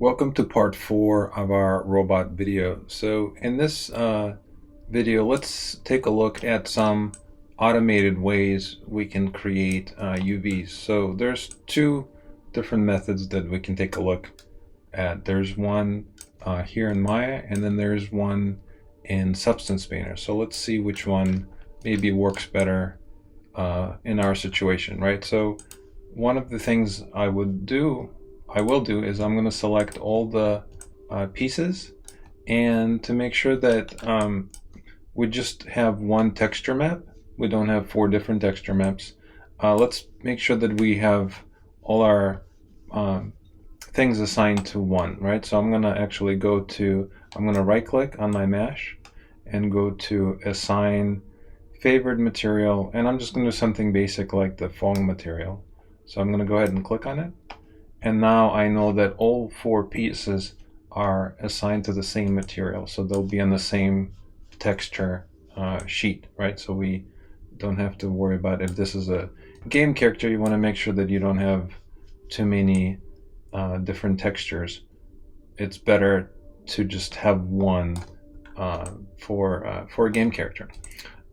Welcome to part 4 of our robot video. So in this video, let's take a look at some automated ways we can create UVs. So there's two different methods that we can take a look at. There's one here in Maya, and then there's one in Substance Painter. So let's see which one maybe works better in our situation, right? So one of the things I will do is I'm going to select all the pieces, and to make sure that we just have one texture map, we don't have 4 different texture maps. Let's make sure that we have all our things assigned to one, right? So I'm going to actually I'm going to right click on my mesh and go to assign favored material, and I'm just going to do something basic like the foam material. So I'm going to go ahead and click on it. And now I know that all 4 pieces are assigned to the same material, so they'll be on the same texture sheet, right? So we don't have to worry about if this is a game character. You want to make sure that you don't have too many different textures. It's better to just have one for a game character.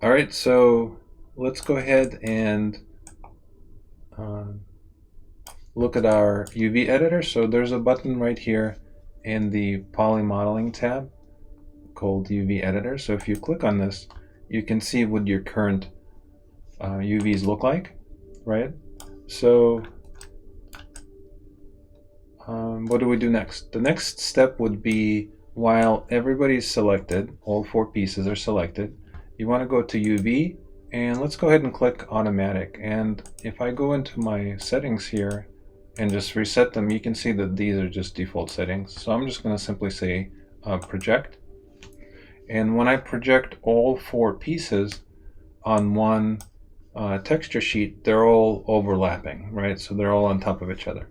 All right, so let's go ahead and look at our UV editor. So there's a button right here in the Poly Modeling tab called UV editor. So if you click on this, you can see what your current UVs look like, right? So what do we do next? The next step would be, while everybody's selected, all 4 pieces are selected, you want to go to UV, and let's go ahead and click automatic. And if I go into my settings here and just reset them, you can see that these are just default settings. So I'm just going to simply say project. And when I project all 4 pieces on one texture sheet, they're all overlapping, right? So they're all on top of each other.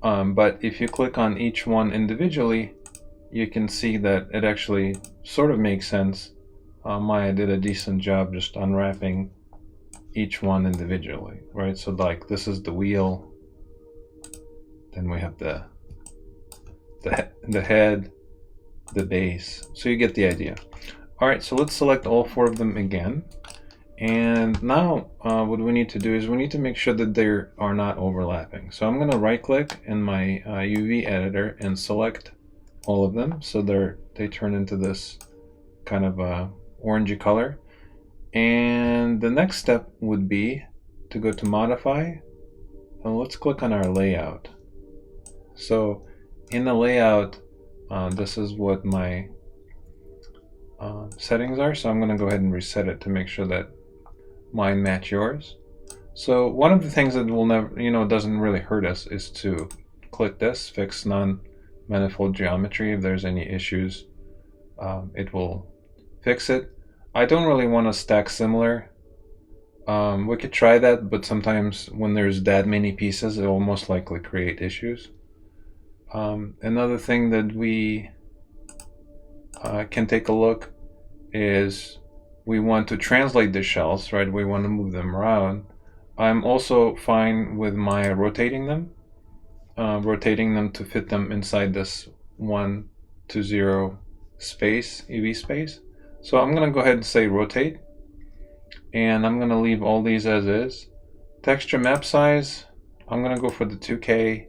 But if you click on each one individually, you can see that it actually sort of makes sense. Maya did a decent job just unwrapping each one individually, right? So like this is the wheel, then we have the head, the base. So you get the idea. All right, so let's select all 4 of them again. And now what we need to do is we need to make sure that they are not overlapping. So I'm going to right click in my UV editor and select all of them, so they turn into this kind of orangey color. And the next step would be to go to modify, and let's click on our layout. So in the layout, this is what my settings are. So I'm going to go ahead and reset it to make sure that mine match yours. So one of the things that will never, doesn't really hurt us is to click this, fix non-manifold geometry. If there's any issues, it will fix it. I don't really want to stack similar. We could try that, but sometimes when there's that many pieces, it will most likely create issues. Another thing that we can take a look is we want to translate the shells, right? We want to move them around. I'm also fine with my rotating them to fit them inside this 1 to 0 space, UV space. So I'm going to go ahead and say rotate, and I'm going to leave all these as is. Texture map size, I'm going to go for the 2K.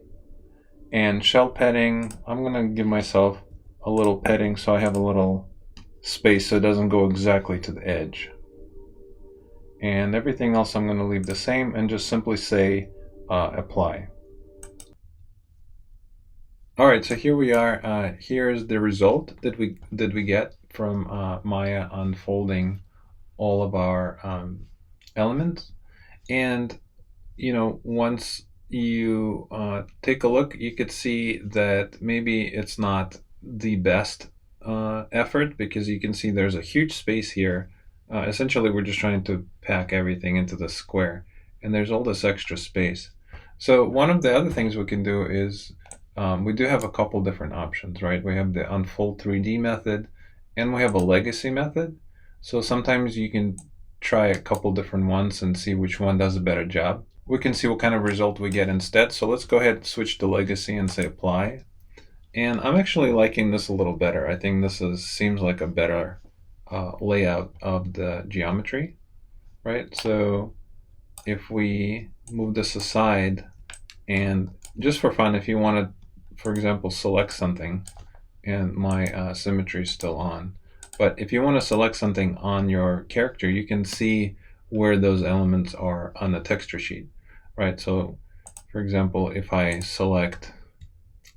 And shell padding, I'm going to give myself a little padding so I have a little space so it doesn't go exactly to the edge. And everything else I'm going to leave the same and just simply say apply. Alright, so here we are. Here's the result that we get from Maya unfolding all of our elements. And once you take a look, you could see that maybe it's not the best effort, because you can see there's a huge space here. Essentially, we're just trying to pack everything into the square, and there's all this extra space. So one of the other things we can do is we do have a couple different options, right? We have the Unfold 3D method, and we have a legacy method. So sometimes you can try a couple different ones and see which one does a better job. We can see what kind of result we get instead. So let's go ahead and switch to legacy and say apply. And I'm actually liking this a little better. I think this seems like a better layout of the geometry, right? So if we move this aside, and just for fun, if you want to, for example, select something, and my symmetry is still on, but if you want to select something on your character, you can see where those elements are on the texture sheet, right? So for example, if I select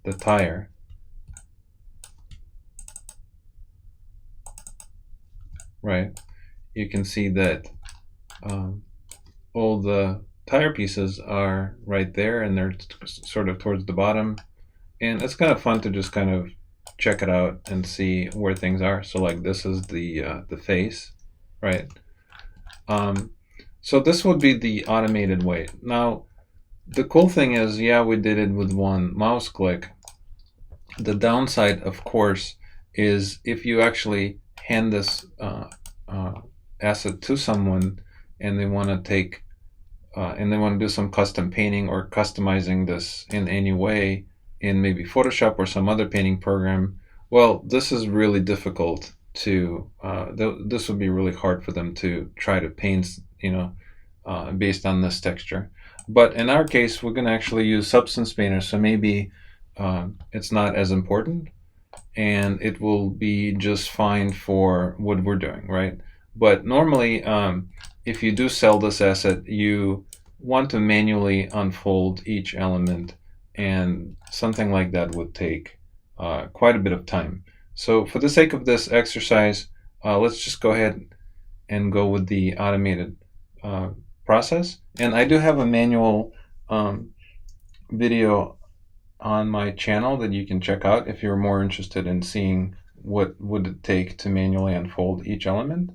the tire, right, you can see that um, all the tire pieces are right there, and they're sort of towards the bottom. And it's kind of fun to just kind of check it out and see where things are. So like this is the face, right? Um, so this would be the automated way. Now, the cool thing is, yeah, we did it with one mouse click. The downside, of course, is if you actually hand this uh, asset to someone and they want to take and they want to do some custom painting or customizing this in any way in maybe Photoshop or some other painting program, well, this is really difficult to, this would be really hard for them to try to paint, based on this texture. But in our case, we're going to actually use Substance Painter, so maybe it's not as important and it will be just fine for what we're doing, right? But normally, if you do sell this asset, you want to manually unfold each element, and something like that would take quite a bit of time. So for the sake of this exercise, let's just go ahead and go with the automated uh, process. And I do have a manual video on my channel that you can check out if you're more interested in seeing what would it take to manually unfold each element.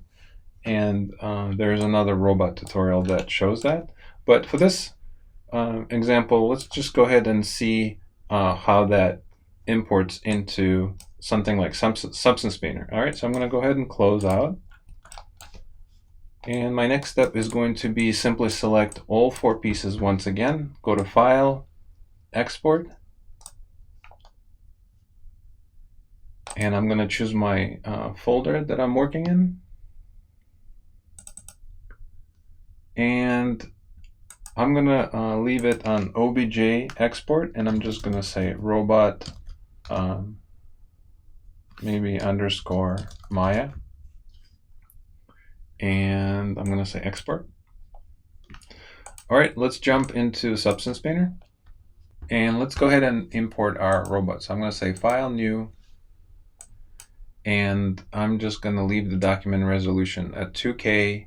And there's another robot tutorial that shows that. But for this example, let's just go ahead and see how that imports into something like Substance Painter. All right, so I'm going to go ahead and close out. And my next step is going to be simply select all 4 pieces once again, go to File, Export, and I'm going to choose my folder that I'm working in. And I'm going to leave it on OBJ export, and I'm just going to say robot maybe underscore Maya. And I'm going to say export. All right, let's jump into Substance Painter. And let's go ahead and import our robot. So I'm going to say File, New, and I'm just going to leave the document resolution at 2K.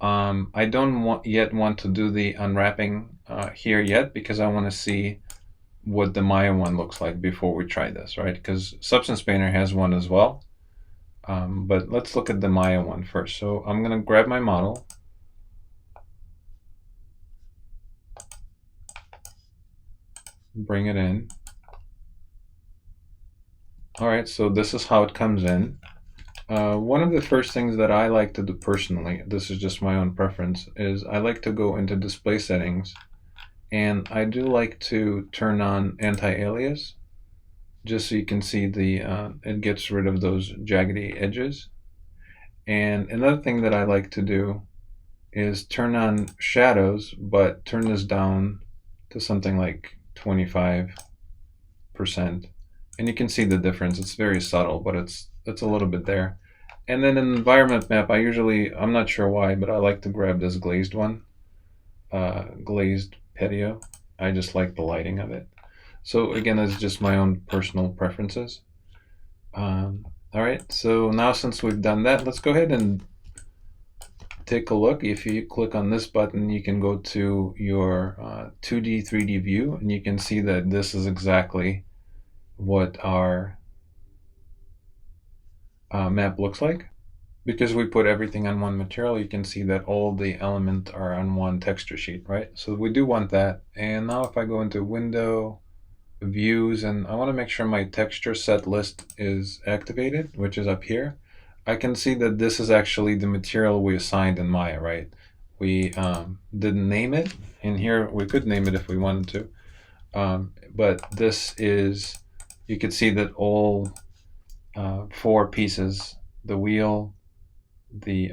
I don't yet want to do the unwrapping here yet, because I want to see what the Maya one looks like before we try this, right? Because Substance Painter has one as well. But let's look at the Maya one first. So I'm going to grab my model. Bring it in. All right, so this is how it comes in. One of the first things that I like to do personally, this is just my own preference, is I like to go into display settings, and I do like to turn on anti-alias, just so you can see it gets rid of those jaggedy edges. And another thing that I like to do is turn on shadows, but turn this down to something like 25%. And you can see the difference. It's very subtle, but it's a little bit there. And then in environment map, I'm not sure why, but I like to grab this glazed one, glazed patio. I just like the lighting of it. So again, it's just my own personal preferences. All right, so now since we've done that, let's go ahead and take a look. If you click on this button, you can go to your 2D, 3D view, and you can see that this is exactly what our map looks like. Because we put everything on one material, you can see that all the elements are on one texture sheet, right? So we do want that. And now if I go into Window, Views, and I want to make sure my texture set list is activated, which is up here, I can see that this is actually the material we assigned in Maya, right? We didn't name it. In here, we could name it if we wanted to. But this is, you could see that all 4 pieces, the wheel, the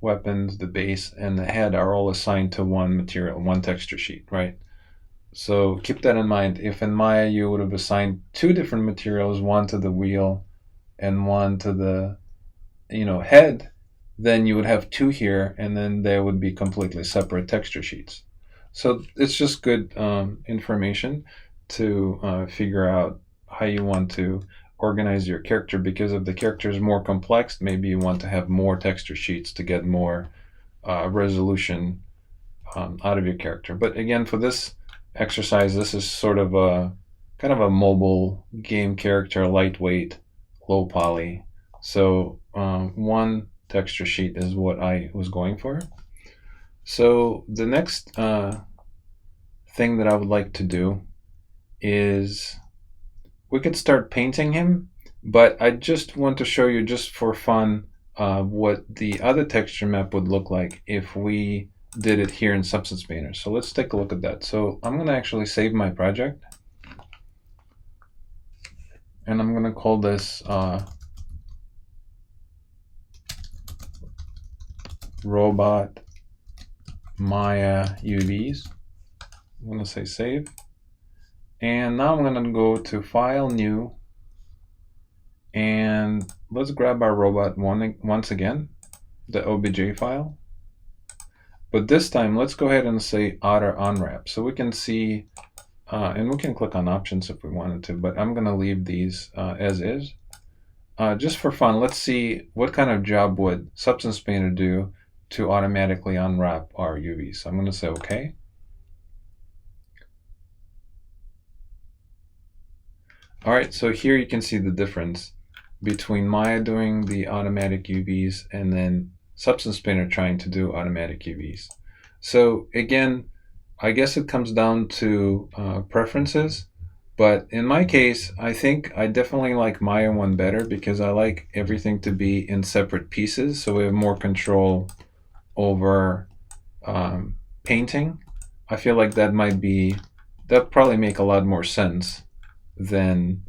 weapons, the base, and the head are all assigned to one material, one texture sheet, right? So keep that in mind. If in Maya you would have assigned 2 different materials, one to the wheel and one to the head, then you would have 2 here, and then there would be completely separate texture sheets. So it's just good information to figure out how you want to organize your character, because if the character is more complex, maybe you want to have more texture sheets to get more resolution out of your character. But again, for this exercise, this is sort of a kind of a mobile game character, lightweight, low poly. So one texture sheet is what I was going for. So the next thing that I would like to do is we could start painting him, but I just want to show you, just for fun, what the other texture map would look like if we did it here in Substance Painter. So let's take a look at that. So I'm going to actually save my project, and I'm going to call this Robot Maya UVs. I'm going to say save. And now I'm going to go to File, New, and let's grab our robot once again, the OBJ file. But this time, let's go ahead and say Auto Unwrap, so we can see, and we can click on options if we wanted to, but I'm going to leave these as is. Just for fun, let's see what kind of job would Substance Painter do to automatically unwrap our UVs. So I'm going to say OK. All right, so here you can see the difference between Maya doing the automatic UVs and then Substance Painter trying to do automatic UVs. So again, I guess it comes down to preferences, but in my case, I think I definitely like Maya one better because I like everything to be in separate pieces, so we have more control over painting. I feel like that probably make a lot more sense than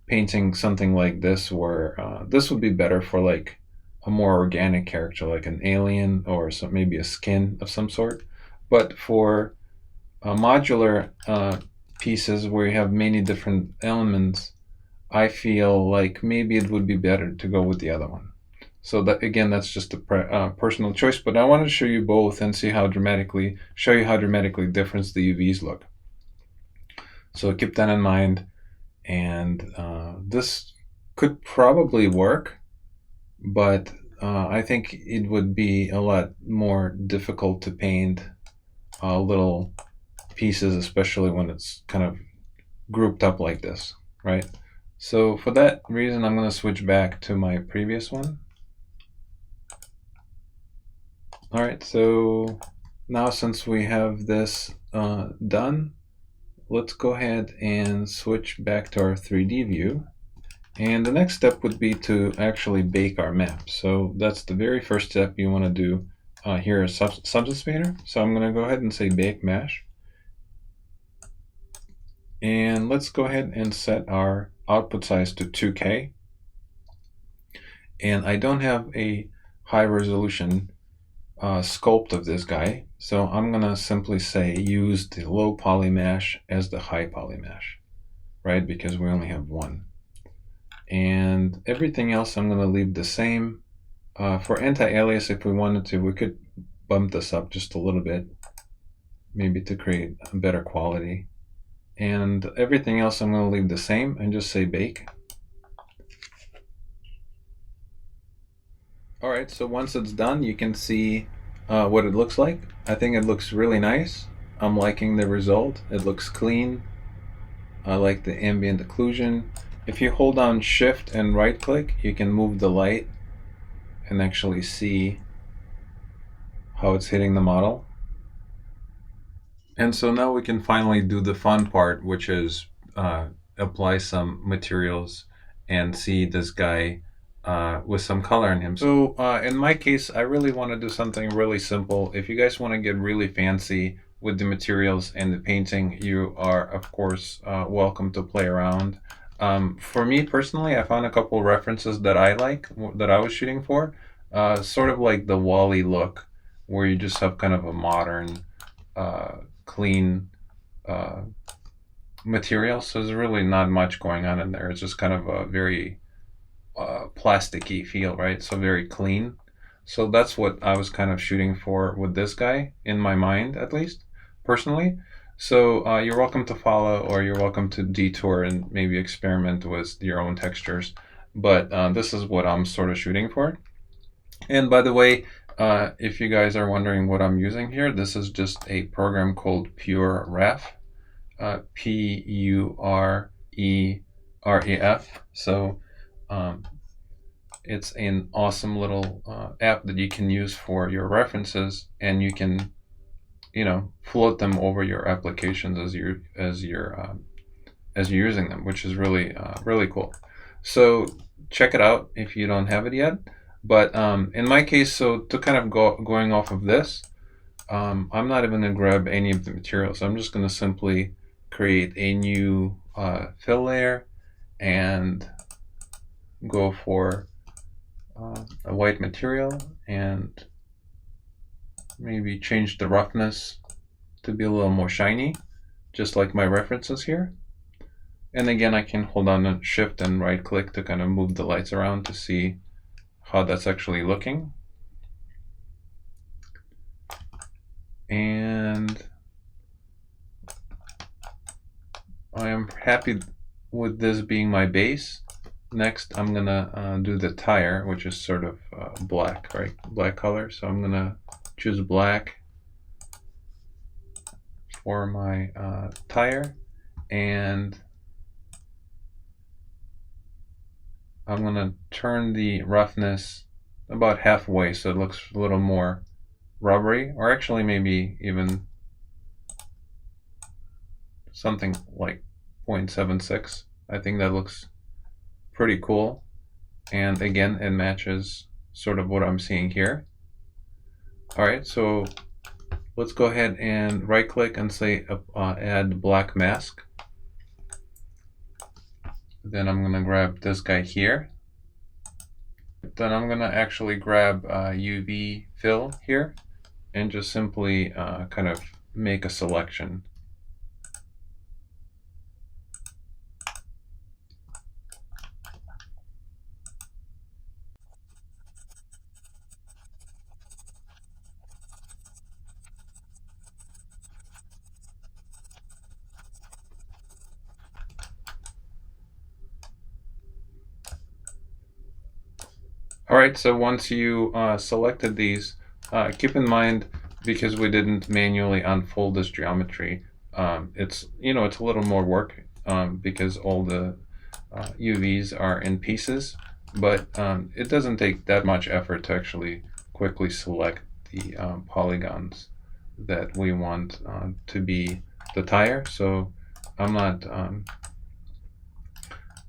painting something like this, where this would be better for like a more organic character, like an alien or maybe a skin of some sort. But for modular pieces where you have many different elements, I feel like maybe it would be better to go with the other one. So that, again, that's just a personal choice, but I want to show you both and show you how dramatically different the UVs look. So keep that in mind. And this could probably work, but I think it would be a lot more difficult to paint little pieces, especially when it's kind of grouped up like this, right? So for that reason, I'm going to switch back to my previous one. All right, so now since we have this done, let's go ahead and switch back to our 3D view. And the next step would be to actually bake our map. So that's the very first step you want to do here is Substance Painter. So I'm going to go ahead and say Bake Mesh. And let's go ahead and set our output size to 2K. And I don't have a high resolution sculpt of this guy, so I'm going to simply say use the low poly mesh as the high poly mesh, right? Because we only have one. And everything else I'm going to leave the same. For anti-alias, if we wanted to, we could bump this up just a little bit, maybe to create a better quality. And everything else I'm going to leave the same and just say bake. All right, so once it's done, you can see what it looks like. I think it looks really nice. I'm liking the result. It looks clean. I like the ambient occlusion. If you hold down Shift and right click, you can move the light and actually see how it's hitting the model. And so now we can finally do the fun part, which is apply some materials and see this guy with some color in him. So in my case, I really want to do something really simple. If you guys want to get really fancy with the materials and the painting, you are, of course, welcome to play around. For me personally, I found a couple of references that I like, that I was shooting for. Sort of like the Wally look, where you just have kind of a modern, clean uh, material. So there's really not much going on in there. It's just kind of a very plasticky feel, right? So very clean. So that's what I was kind of shooting for with this guy, in my mind at least, personally. So you're welcome to follow, or you're welcome to detour and maybe experiment with your own textures. But this is what I'm sort of shooting for. And by the way, if you guys are wondering what I'm using here, this is just a program called Puref, Pureref. So um, it's an awesome little app that you can use for your references, and you can, float them over your applications as you're using them, which is really really cool. So check it out if you don't have it yet. But in my case, so to kind of going off of this, I'm not even going to grab any of the materials. I'm just going to simply create a new fill layer and go for a white material, and maybe change the roughness to be a little more shiny, just like my references here. And again, I can hold on and shift and right click to kind of move the lights around to see how that's actually looking. And I am happy with this being my base. Next, I'm gonna do the tire, which is sort of black, right? Black color. So I'm gonna choose black for my tire, and I'm gonna turn the roughness about halfway so it looks a little more rubbery, or actually maybe even something like 0.76. I think that looks pretty cool. And again, it matches sort of what I'm seeing here. All right, so let's go ahead and right click and say add black mask. Then I'm gonna grab this guy here. Then I'm gonna actually grab UV fill here and just simply kind of make a selection. All right, so once you selected these, keep in mind, because we didn't manually unfold this geometry, it's it's a little more work because all the UVs are in pieces, but it doesn't take that much effort to actually quickly select the polygons that we want to be the tire. So I'm not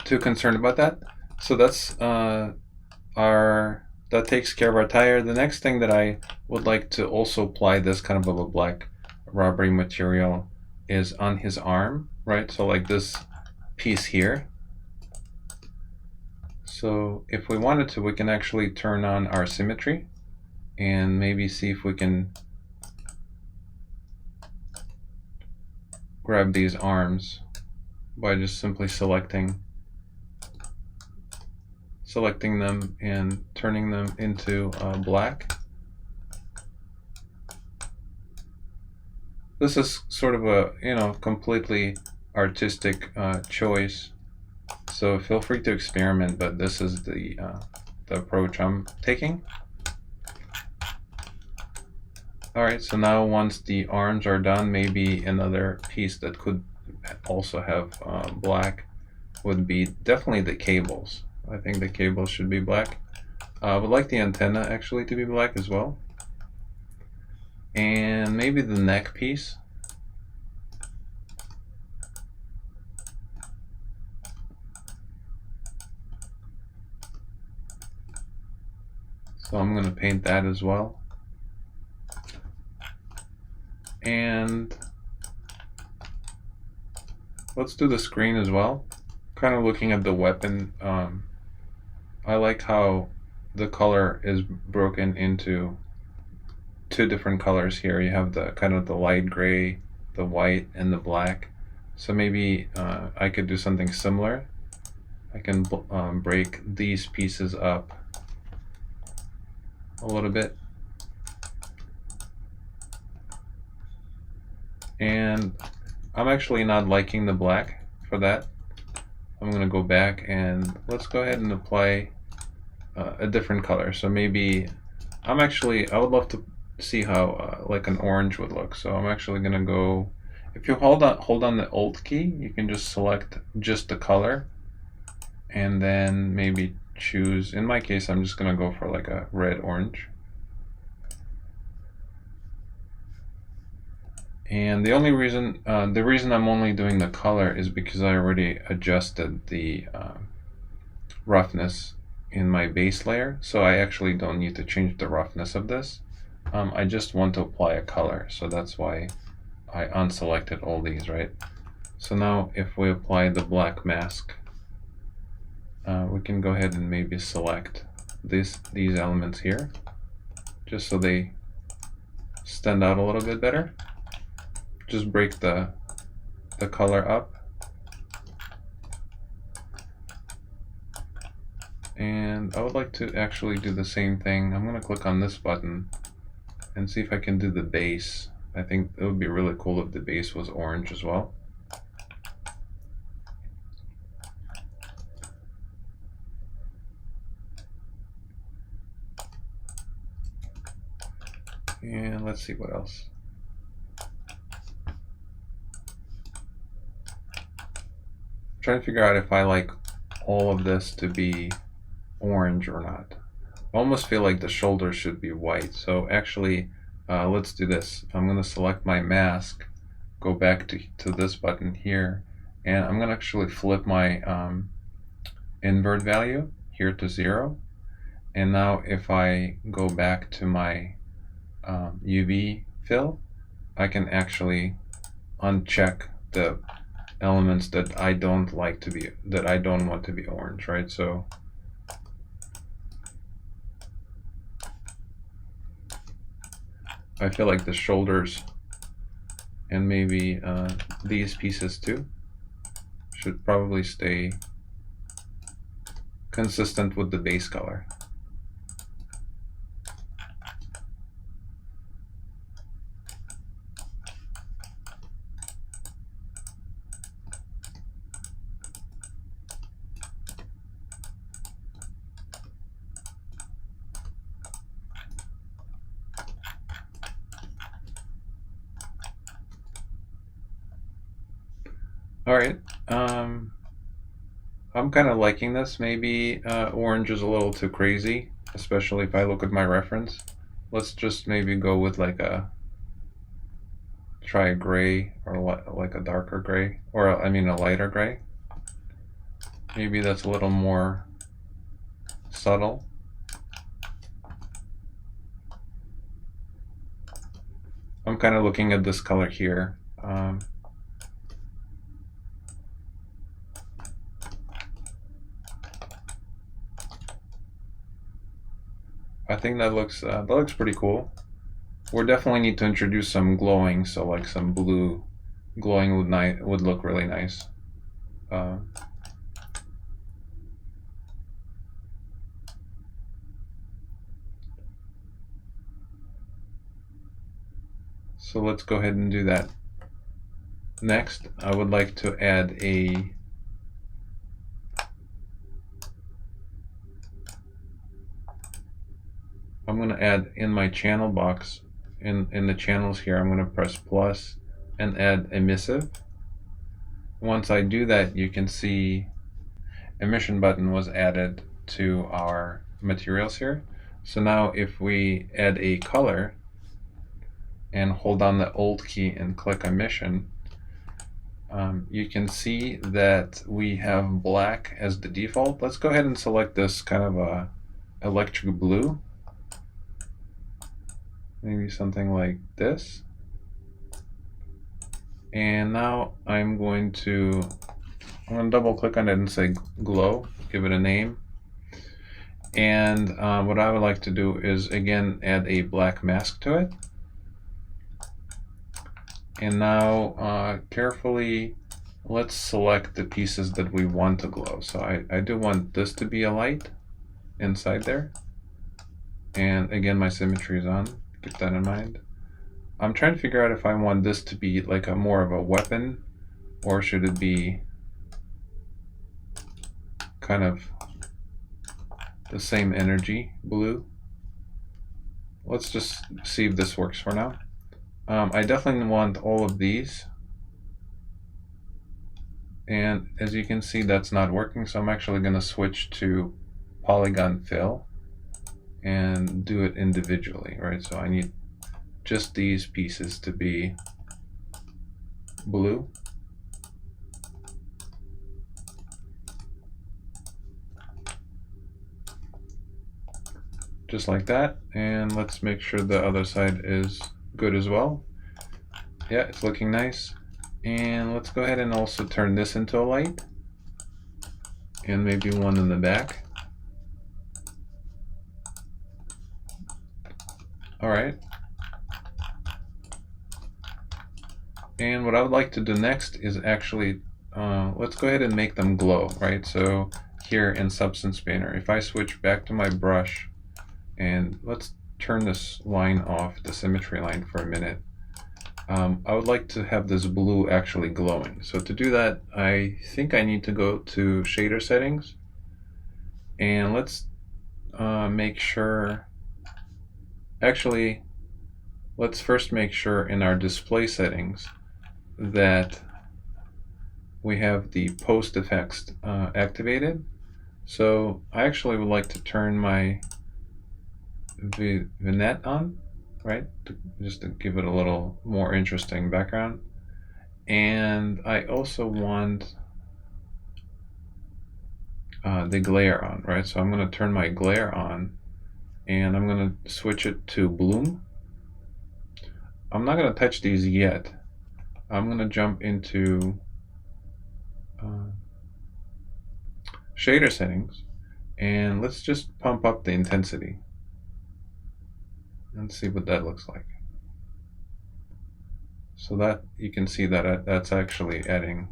too concerned about that. So that's that takes care of our tire. The next thing that I would like to also apply this kind of a black rubbery material is on his arm, right? So like this piece here. So if we wanted to, we can actually turn on our symmetry and maybe see if we can grab these arms by just simply selecting them and turning them into black. This is sort of a completely artistic choice, so feel free to experiment, but this is the approach I'm taking. All right, so now once the arms are done, maybe another piece that could also have black would be definitely the cables. I think the cables should be black. I would like the antenna actually to be black as well. And maybe the neck piece. So I'm going to paint that as well. And let's do the screen as well. Kind of looking at the weapon, I like how the color is broken into two different colors here. You have the kind of the light gray, the white, and the black. So maybe I could do something similar. I can break these pieces up a little bit. And I'm actually not liking the black for that. I'm going to go back and let's go ahead and apply a different color. So maybe I would love to see how like an orange would look. So I'm actually going to go, if you hold on the Alt key, you can just select just the color and then maybe choose, in my case, I'm just going to go for like a red orange. And the reason I'm only doing the color is because I already adjusted the roughness in my base layer, so I actually don't need to change the roughness of this. I just want to apply a color, so that's why I unselected all these, right? So now if we apply the black mask, we can go ahead and maybe select these elements here, just so they stand out a little bit better. Just break the color up. And I would like to actually do the same thing. I'm going to click on this button and see if I can do the base. I think it would be really cool if the base was orange as well. And let's see what else. Trying to figure out if I like all of this to be orange or not. I almost feel like the shoulders should be white. So actually, let's do this. I'm going to select my mask, go back to this button here, and I'm going to actually flip my invert value here to 0. And now if I go back to my UV fill, I can actually uncheck the elements that I don't want to be orange, right? So I feel like the shoulders and maybe these pieces too should probably stay consistent with the base color. All right, I'm kind of liking this. Maybe orange is a little too crazy, especially if I look at my reference. Let's just maybe go with like try a gray or like a darker gray, or I mean a lighter gray. Maybe that's a little more subtle. I'm kind of looking at this color here. I think that looks pretty cool. We definitely need to introduce some glowing, so like some blue glowing would look really nice. So let's go ahead and do that. Next, I would like to add I'm going to add in my channel box, in the channels here, I'm going to press plus and add emissive. Once I do that, you can see emission button was added to our materials here. So now if we add a color and hold down the Alt key and click emission, you can see that we have black as the default. Let's go ahead and select this kind of a electric blue. Maybe something like this. And now I'm going to I'm going to double click on it and say glow, give it a name. And what I would like to do is again add a black mask to it. And now carefully let's select the pieces that we want to glow. So I do want this to be a light inside there. And again, my symmetry is on, keep that in mind. I'm trying to figure out if I want this to be like a more of a weapon, or should it be kind of the same energy blue. Let's just see if this works for now. I definitely want all of these, and as you can see that's not working, so I'm actually going to switch to Polygon Fill and do it individually, right? So I need just these pieces to be blue. Just like that, and let's make sure the other side is good as well. Yeah, it's looking nice. And let's go ahead and also turn this into a light, and maybe one in the back. All right. And what I would like to do next is actually, let's go ahead and make them glow, right? So here in Substance Painter, if I switch back to my brush, and let's turn this line off, the symmetry line, for a minute. I would like to have this blue actually glowing. So to do that, I think I need to go to shader settings, and let's make sure, actually, let's first make sure in our display settings that we have the post effects activated. So I actually would like to turn my vignette on, right? Just to give it a little more interesting background. And I also want the glare on, right? So I'm going to turn my glare on, and I'm going to switch it to bloom. I'm not going to touch these yet. I'm going to jump into shader settings, and let's just pump up the intensity and see what that looks like. So that you can see that that's actually adding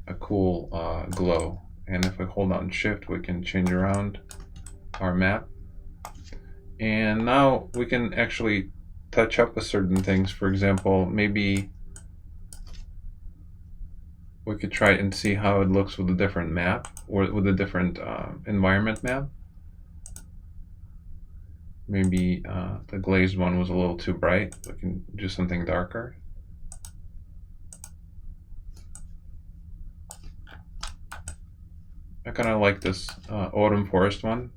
a cool glow. And if we hold down shift, we can change around our map, and now we can actually touch up with certain things. For example, maybe we could try and see how it looks with a different map, or with a different environment map. Maybe the glazed one was a little too bright. We can do something darker. I kind of like this autumn forest one.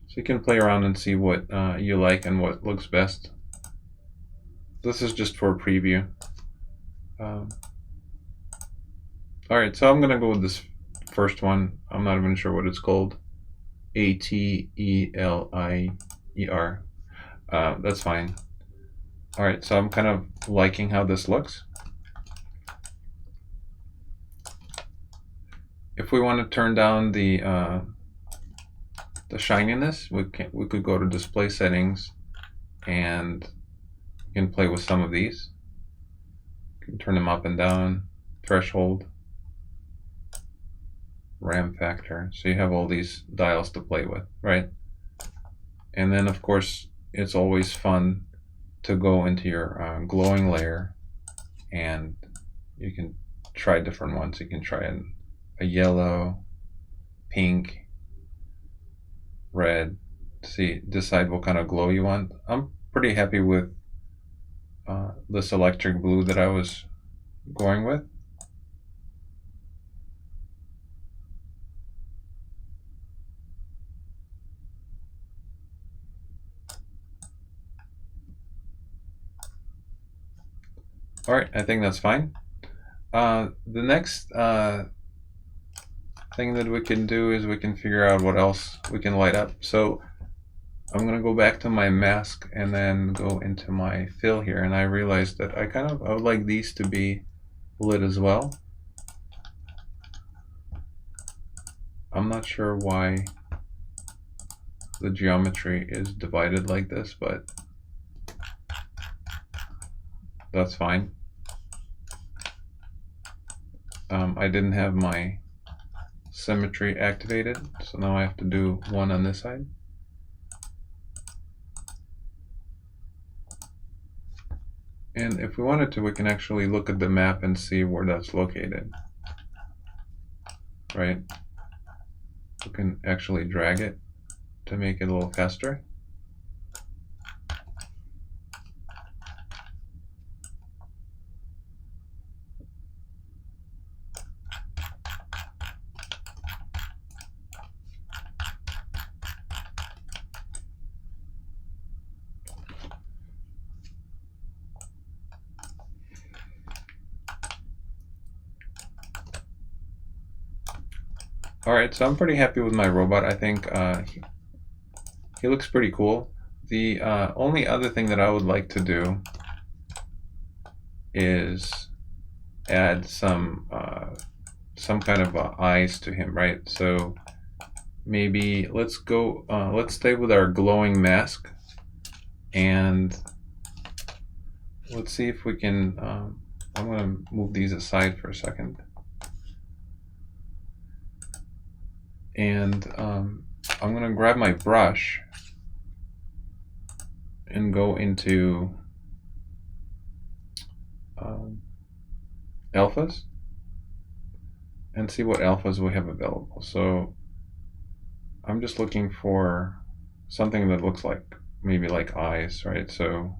So you can play around and see what you like and what looks best. This is just for a preview. Alright, so I'm going to go with this first one. I'm not even sure what it's called. Atelier. That's fine. Alright, so I'm kind of liking how this looks. If we want to turn down the shininess, we could go to display settings, and you can play with some of these. You can turn them up and down, threshold, RAM factor. So you have all these dials to play with, right? And then of course it's always fun to go into your glowing layer, and you can try different ones. You can try a yellow, pink, red. Decide what kind of glow you want. I'm pretty happy with this electric blue that I was going with. All right, I think that's fine. The next thing that we can do is we can figure out what else we can light up. So I'm going to go back to my mask and then go into my fill here, and I realized that I would like these to be lid as well. I'm not sure why the geometry is divided like this, but that's fine. I didn't have my symmetry activated, so now I have to do one on this side. And if we wanted to, we can actually look at the map and see where that's located, right? We can actually drag it to make it a little faster. Alright, so I'm pretty happy with my robot. I think he looks pretty cool. The only other thing that I would like to do is add some kind of eyes to him, right? So maybe let's stay with our glowing mask, and let's see if we can, I'm going to move these aside for a second. And I'm going to grab my brush and go into alphas and see what alphas we have available. So I'm just looking for something that looks like maybe like eyes, right? So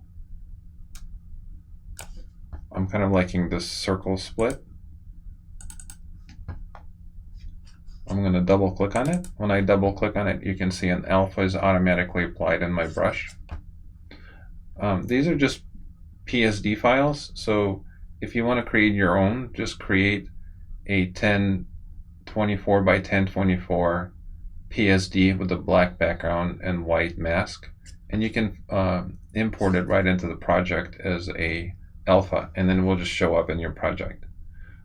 I'm kind of liking this circle split. I'm going to double click on it. When I double click on it, you can see an alpha is automatically applied in my brush. These are just PSD files, so if you want to create your own, just create a 1024 by 1024 PSD with a black background and white mask, and you can import it right into the project as a alpha, and then it will just show up in your project.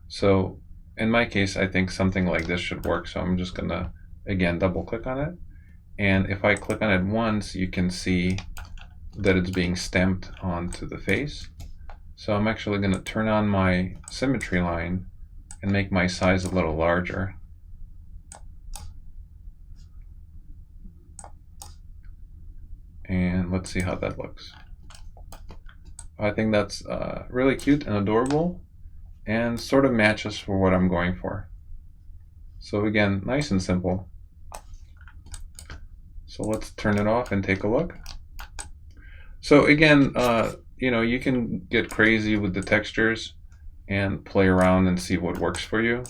So in my case, I think something like this should work, so I'm just gonna again double click on it, and if I click on it once, you can see that it's being stamped onto the face. So I'm actually going to turn on my symmetry line and make my size a little larger. And let's see how that looks. I think that's really cute and adorable and sort of matches for what I'm going for. So again, nice and simple. So let's turn it off and take a look. So again, you know, you can get crazy with the textures and play around and see what works for you.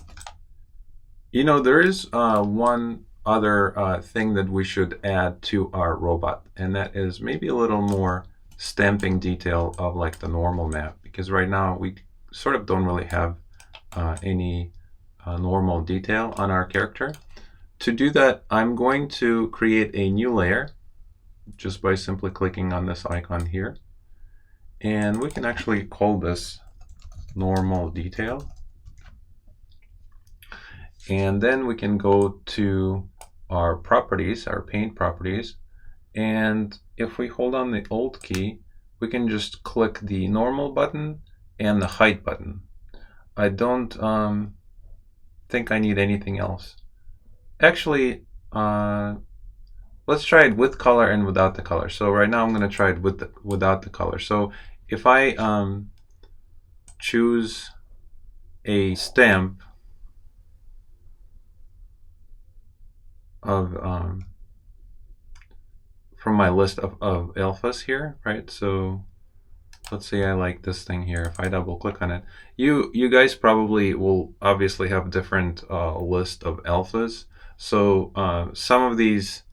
You know, there is one other thing that we should add to our robot, and that is maybe a little more stamping detail of like the normal map, because right now we sort of don't really have any normal detail on our character. To do that, I'm going to create a new layer just by simply clicking on this icon here. And we can actually call this normal detail. And then we can go to our properties, our paint properties. And if we hold on the Alt key, we can just click the normal button and the height button. I don't think I need anything else. Actually, let's try it with color and without the color. So right now I'm going to try it without the color. So if I choose a stamp of from my list of alphas here, right? So let's say I like this thing here. If I double click on it, you guys probably will obviously have different list of alphas. So some of these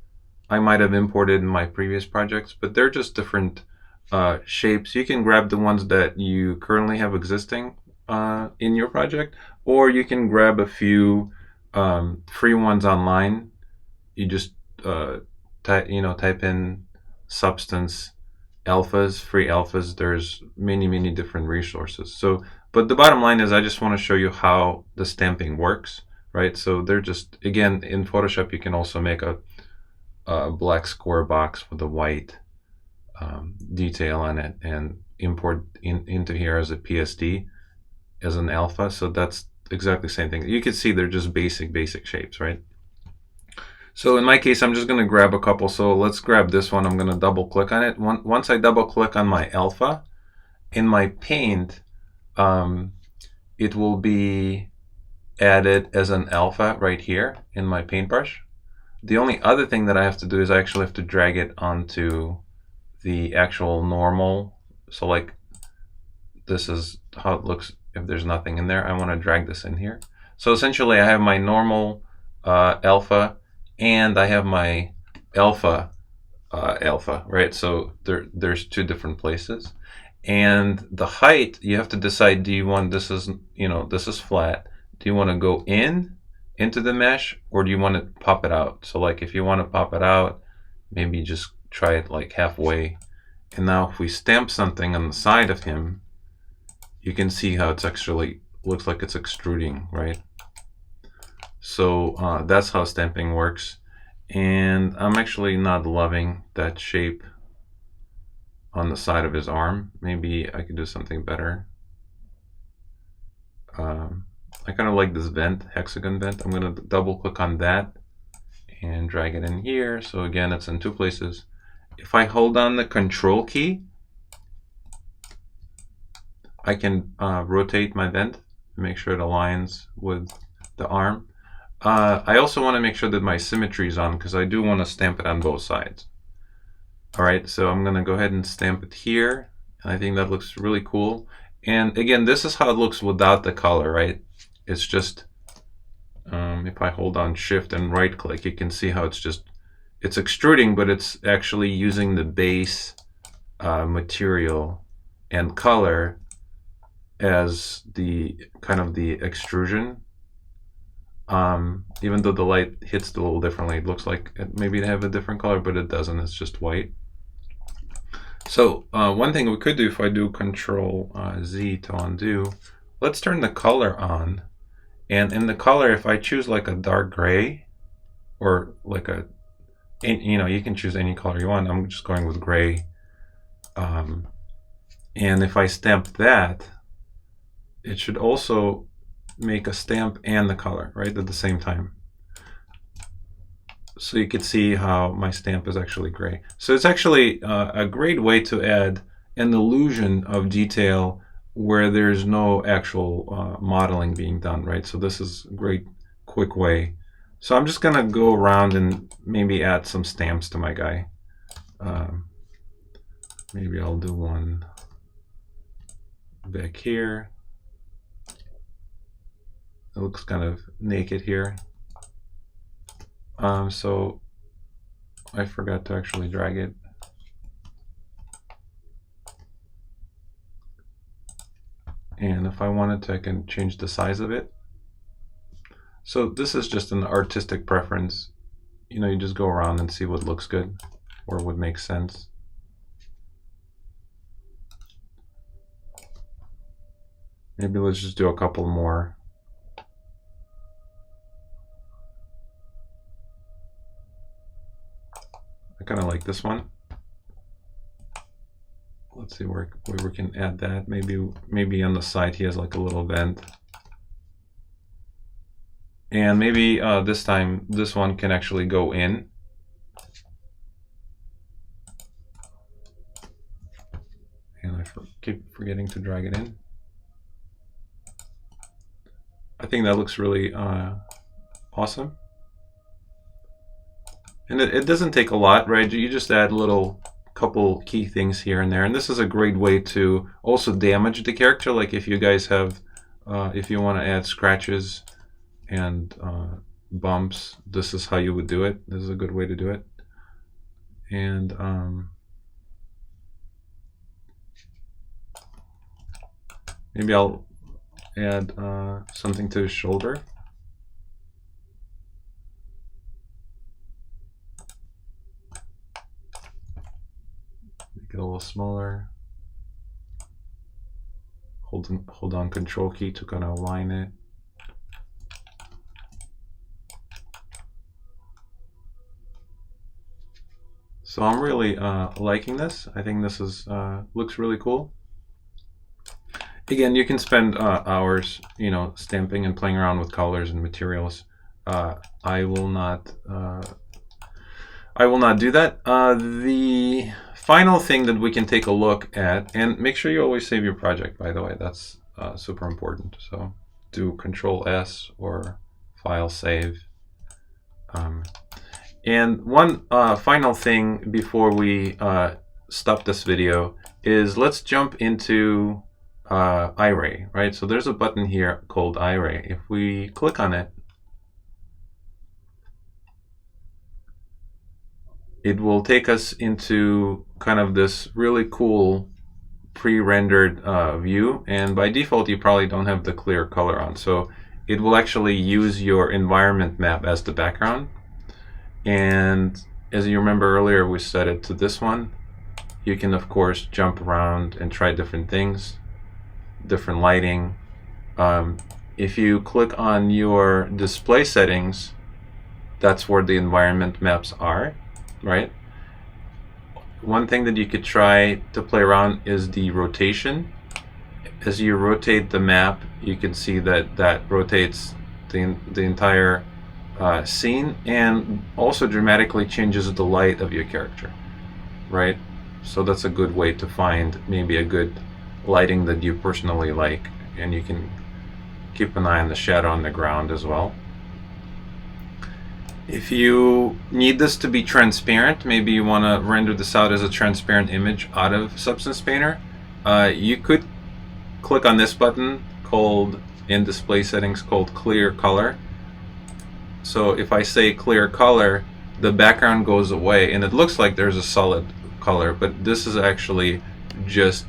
I might have imported in my previous projects, but they're just different shapes. You can grab the ones that you currently have existing in your project, or you can grab a few free ones online. You just type in substance alphas, free alphas. There's many different resources. So But the bottom line is I just want to show you how the stamping works, right? So they're just, again, in Photoshop, you can also make a black square box with a white detail on it and import into here as a PSD, as an alpha. So that's exactly the same thing. You can see they're just basic shapes, right? So in my case, I'm just going to grab a couple. So let's grab this one. I'm going to double click on it. Once I double click on my alpha, in my paint, it will be added as an alpha right here in my paintbrush. The only other thing that I have to do is I actually have to drag it onto the actual normal. So like this is how it looks if there's nothing in there. I want to drag this in here. So essentially I have my normal alpha and I have my alpha alpha, right? So there's two different places. And the height, you have to decide, do you want, this is, you know, this is flat. Do you want to go into the mesh, or do you want to pop it out? So like if you want to pop it out, maybe just try it like halfway. And now if we stamp something on the side of him, you can see how it's actually looks like it's extruding, right? So that's how stamping works. And I'm actually not loving that shape on the side of his arm. Maybe I could do something better. I kind of like this vent, hexagon vent. I'm going to double click on that and drag it in here. So again, it's in two places. If I hold down the control key, I can rotate my vent, make sure it aligns with the arm. I also want to make sure that my symmetry is on, because I do want to stamp it on both sides. All right, so I'm going to go ahead and stamp it here. I think that looks really cool. And again, this is how it looks without the color, right? It's just, if I hold on shift and right click, you can see how it's just, it's extruding, but it's actually using the base material and color as the kind of the extrusion. Even though the light hits it a little differently, it looks like maybe they have a different color, but it doesn't, it's just white. So one thing we could do, if I do Control Z to undo, let's turn the color on. And in the color, if I choose like a dark gray, or like a, you know, you can choose any color you want. I'm just going with gray. And if I stamp that, it should also make a stamp and the color, right, at the same time. So you can see how my stamp is actually gray. So it's actually a great way to add an illusion of detail where there's no actual modeling being done, right? So this is a great quick way. So I'm just gonna go around and maybe add some stamps to my guy. Maybe I'll do one back here. It looks kind of naked here. So I forgot to actually drag it. And if I wanted to, I can change the size of it. So this is just an artistic preference. You know, you just go around and see what looks good or what makes sense. Maybe let's just do a couple more. I kind of like this one. Let's see where we can add that. Maybe on the side he has like a little vent. And maybe this time this one can actually go in. And I keep forgetting to drag it in. I think that looks really awesome. And it doesn't take a lot, right? You just add little couple key things here and there. And this is a great way to also damage the character. Like if you guys have, if you want to add scratches and bumps, this is how you would do it. This is a good way to do it. And maybe I'll add something to his shoulder. Make it a little smaller. hold on Control key to kind of align it. So I'm really liking this. I think this is looks really cool. Again, you can spend hours, you know, stamping and playing around with colors and materials. I will not do that. The final thing that we can take a look at, and make sure you always save your project, by the way. That's super important. So do Control S or File Save. And one final thing before we stop this video is let's jump into Irae, right? So there's a button here called Irae. If we click on it, it will take us into kind of this really cool pre-rendered view, and by default you probably don't have the clear color on, so it will actually use your environment map as the background. And as you remember earlier, we set it to this one. You can of course jump around and try different things, different lighting. If you click on your display settings, that's where the environment maps are, right? One thing that you could try to play around is the rotation. As you rotate the map, you can see that that rotates the entire scene, and also dramatically changes the light of your character, right? So that's a good way to find maybe a good lighting that you personally like, and you can keep an eye on the shadow on the ground as well. If you need this to be transparent, maybe you want to render this out as a transparent image out of Substance Painter, you could click on this button called, in display settings, called Clear Color. So if I say Clear Color, the background goes away and it looks like there's a solid color, but this is actually just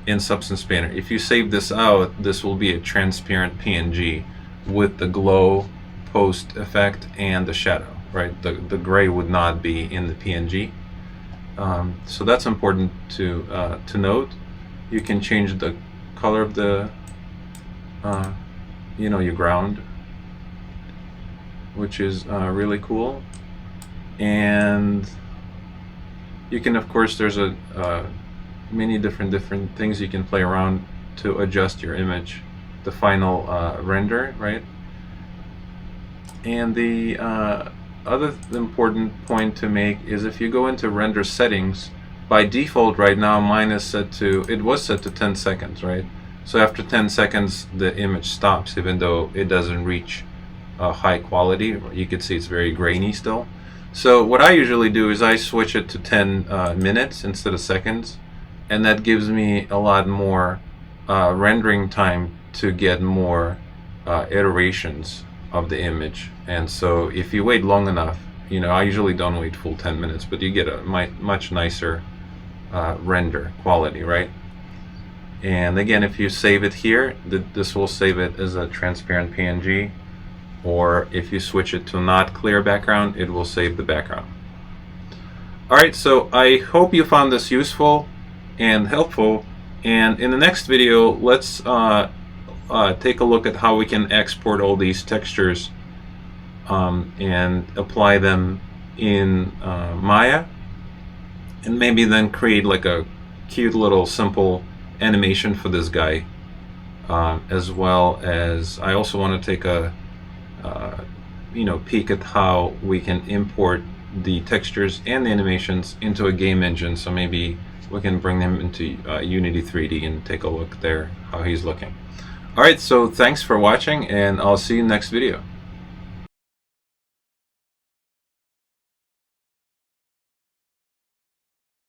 in Substance Painter. If you save this out, this will be a transparent PNG with the glow post effect and the shadow, right? The gray would not be in the PNG. So that's important to note. You can change the color of the you know, your ground, which is really cool. And you can, of course, there's a many different things you can play around to adjust your image, the final render, right? And the other important point to make is if you go into render settings, by default right now mine is set to, it was set to 10 seconds, right? So after 10 seconds the image stops, even though it doesn't reach high quality. You can see it's very grainy still. So what I usually do is I switch it to 10 minutes instead of seconds, and that gives me a lot more rendering time to get more iterations of the image. And so if you wait long enough, you know, I usually don't wait full 10 minutes, but you get a much nicer render quality, right? And again, if you save it here, this will save it as a transparent PNG, or if you switch it to not clear background, it will save the background. Alright, so I hope you found this useful and helpful, and in the next video let's take a look at how we can export all these textures and apply them in Maya, and maybe then create like a cute little simple animation for this guy, as well as I also want to take a you know, peek at how we can import the textures and the animations into a game engine. So maybe we can bring them into Unity 3D and take a look there how he's looking. Alright, so thanks for watching, and I'll see you next video.